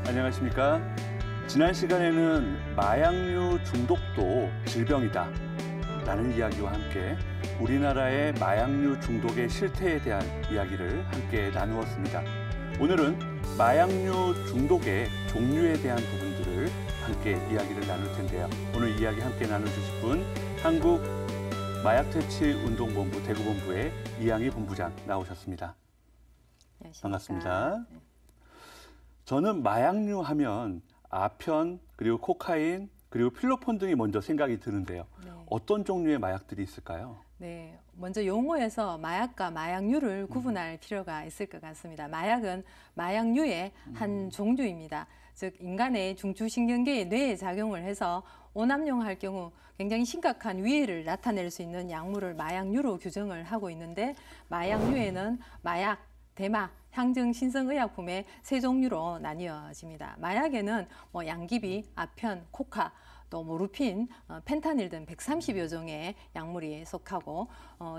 안녕하십니까? 지난 시간에는 마약류 중독도 질병이다 라는 이야기와 함께 우리나라의 마약류 중독의 실태에 대한 이야기를 함께 나누었습니다. 오늘은 마약류 중독의 종류에 대한 부분들을 함께 이야기를 나눌 텐데요. 오늘 이야기 함께 나눠주실 분 한국 마약퇴치운동본부 대구본부의 이양희 본부장 나오셨습니다. 안녕하십니까. 반갑습니다. 네. 저는 마약류 하면 아편, 그리고 코카인, 그리고 필로폰 등이 먼저 생각이 드는데요. 네. 어떤 종류의 마약들이 있을까요? 네, 먼저 용어에서 마약과 마약류를 구분할 필요가 있을 것 같습니다. 마약은 마약류의 한 종류입니다. 즉 인간의 중추신경계의 뇌에 작용을 해서 오남용할 경우 굉장히 심각한 위해를 나타낼 수 있는 약물을 마약류로 규정을 하고 있는데, 마약류에는 마약, 대마, 향정 신성의약품의 세 종류로 나뉘어집니다. 마약에는 양귀비, 아편, 코카, 또 모르핀, 펜타닐 등 130여 종의 약물이 속하고,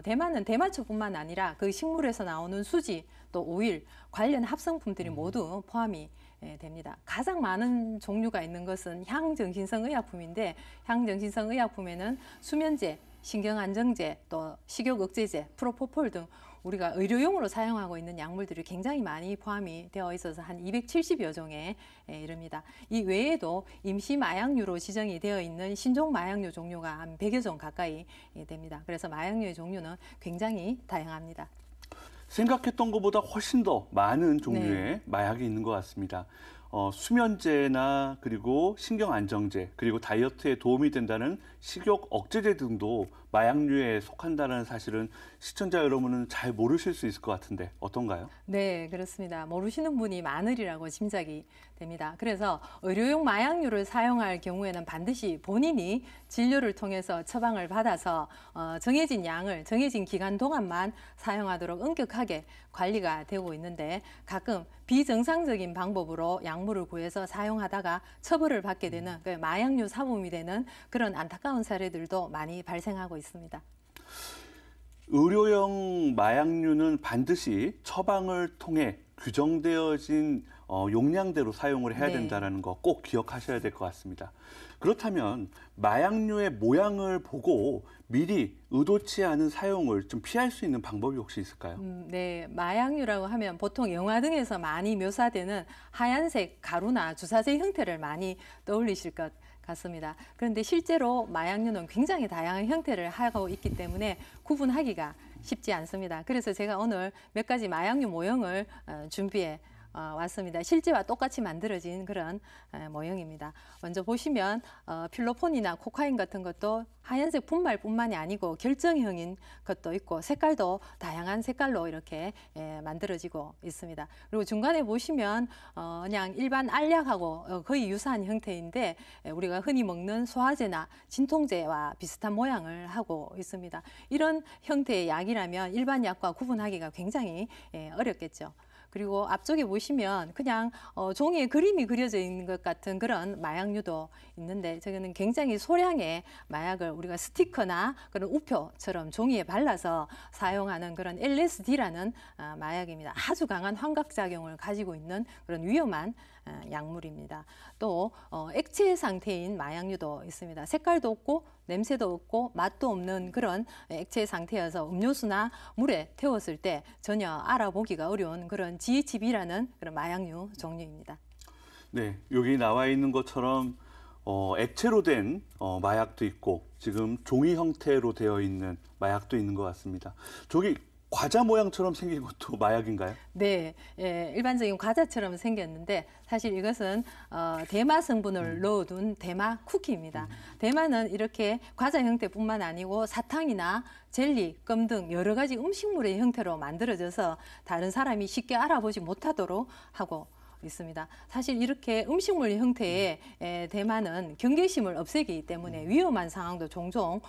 대마는 대마초뿐만 아니라 그 식물에서 나오는 수지, 또 오일, 관련 합성품들이 모두 포함이 됩니다. 가장 많은 종류가 있는 것은 향정신성의약품인데, 향정신성의약품에는 수면제, 신경안정제, 또 식욕억제제, 프로포폴 등 우리가 의료용으로 사용하고 있는 약물들이 굉장히 많이 포함이 되어 있어서 한 270여 종에 이릅니다. 이 외에도 임시 마약류로 지정이 되어 있는 신종 마약류 종류가 한 100여 종 가까이 됩니다. 그래서 마약류의 종류는 굉장히 다양합니다. 생각했던 것보다 훨씬 더 많은 종류의 네. 마약이 있는 것 같습니다. 수면제나 그리고 신경안정제, 그리고 다이어트에 도움이 된다는 식욕 억제제 등도 마약류에 속한다는 사실은 시청자 여러분은 잘 모르실 수 있을 것 같은데 어떤가요? 네, 그렇습니다. 모르시는 분이 많으리라고 짐작이 됩니다. 그래서 의료용 마약류를 사용할 경우에는 반드시 본인이 진료를 통해서 처방을 받아서 정해진 양을 정해진 기간 동안만 사용하도록 엄격하게 관리가 되고 있는데, 가끔 비정상적인 방법으로 약물을 구해서 사용하다가 처벌을 받게 되는 마약류 사범이 되는 그런 안타까운 사례들도 많이 발생하고 있습니다. 의료용 마약류는 반드시 처방을 통해 규정되어진 용량대로 사용을 해야 네. 된다는 거 꼭 기억하셔야 될 것 같습니다. 그렇다면 마약류의 모양을 보고 미리 의도치 않은 사용을 좀 피할 수 있는 방법이 혹시 있을까요? 네, 마약류라고 하면 보통 영화 등에서 많이 묘사되는 하얀색 가루나 주사제 형태를 많이 떠올리실 것 같습니다. 그런데 실제로 마약류는 굉장히 다양한 형태를 하고 있기 때문에 구분하기가 쉽지 않습니다. 그래서 제가 오늘 몇 가지 마약류 모형을 준비해 왔습니다. 실제와 똑같이 만들어진 그런 모형입니다. 먼저 보시면 필로폰이나 코카인 같은 것도 하얀색 분말뿐만이 아니고 결정형인 것도 있고, 색깔도 다양한 색깔로 이렇게 만들어지고 있습니다. 그리고 중간에 보시면 그냥 일반 알약하고 거의 유사한 형태인데, 우리가 흔히 먹는 소화제나 진통제와 비슷한 모양을 하고 있습니다. 이런 형태의 약이라면 일반 약과 구분하기가 굉장히 어렵겠죠. 그리고 앞쪽에 보시면 그냥 종이에 그림이 그려져 있는 것 같은 그런 마약류도 있는데, 저거는 굉장히 소량의 마약을 우리가 스티커나 그런 우표처럼 종이에 발라서 사용하는 그런 LSD라는 마약입니다. 아주 강한 환각작용을 가지고 있는 그런 위험한 약물입니다. 또 액체 상태인 마약류도 있습니다. 색깔도 없고 냄새도 없고 맛도 없는 그런 액체 상태여서 음료수나 물에 태웠을 때 전혀 알아보기가 어려운 그런 GHB라는 그런 마약류 종류입니다. 네, 여기 나와 있는 것처럼 액체로 된 마약도 있고 지금 종이 형태로 되어 있는 마약도 있는 것 같습니다. 저기 과자 모양처럼 생긴 것도 마약인가요? 네, 일반적인 과자처럼 생겼는데 사실 이것은 대마 성분을 넣어둔 대마 쿠키입니다. 대마는 이렇게 과자 형태뿐만 아니고 사탕이나 젤리, 껌 등 여러 가지 음식물의 형태로 만들어져서 다른 사람이 쉽게 알아보지 못하도록 하고 있습니다. 사실 이렇게 음식물 형태의 대마는 경계심을 없애기 때문에 위험한 상황도 종종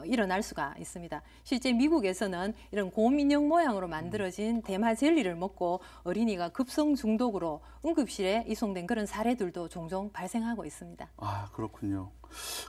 일어날 수가 있습니다. 실제 미국에서는 이런 곰인형 모양으로 만들어진 대마 젤리를 먹고 어린이가 급성 중독으로 응급실에 이송된 그런 사례들도 종종 발생하고 있습니다. 아, 그렇군요.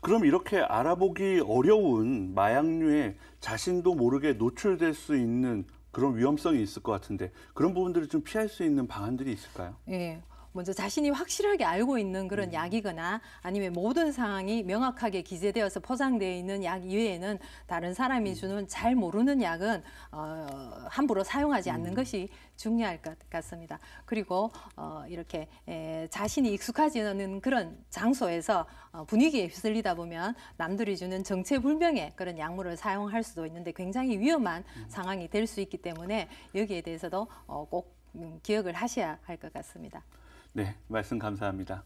그럼 이렇게 알아보기 어려운 마약류에 자신도 모르게 노출될 수 있는 그런 위험성이 있을 것 같은데 그런 부분들을 좀 피할 수 있는 방안들이 있을까요? 예. 먼저 자신이 확실하게 알고 있는 그런 약이거나 아니면 모든 상황이 명확하게 기재되어서 포장되어 있는 약 이외에는 다른 사람이 주는 잘 모르는 약은 함부로 사용하지 않는 것이 중요할 것 같습니다. 그리고 이렇게 자신이 익숙하지 않은 그런 장소에서 분위기에 휩쓸리다 보면 남들이 주는 정체불명의 그런 약물을 사용할 수도 있는데 굉장히 위험한 상황이 될 수 있기 때문에 여기에 대해서도 꼭 기억을 하셔야 할 것 같습니다. 네, 말씀 감사합니다.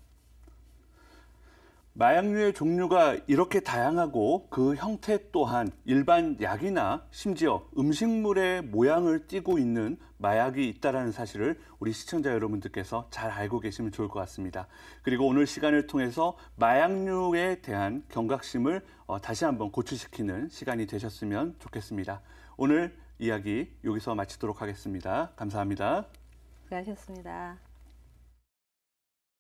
마약류의 종류가 이렇게 다양하고 그 형태 또한 일반 약이나 심지어 음식물의 모양을 띠고 있는 마약이 있다는 사실을 우리 시청자 여러분들께서 잘 알고 계시면 좋을 것 같습니다. 그리고 오늘 시간을 통해서 마약류에 대한 경각심을 다시 한번 고취시키는 시간이 되셨으면 좋겠습니다. 오늘 이야기 여기서 마치도록 하겠습니다. 감사합니다. 수고하셨습니다.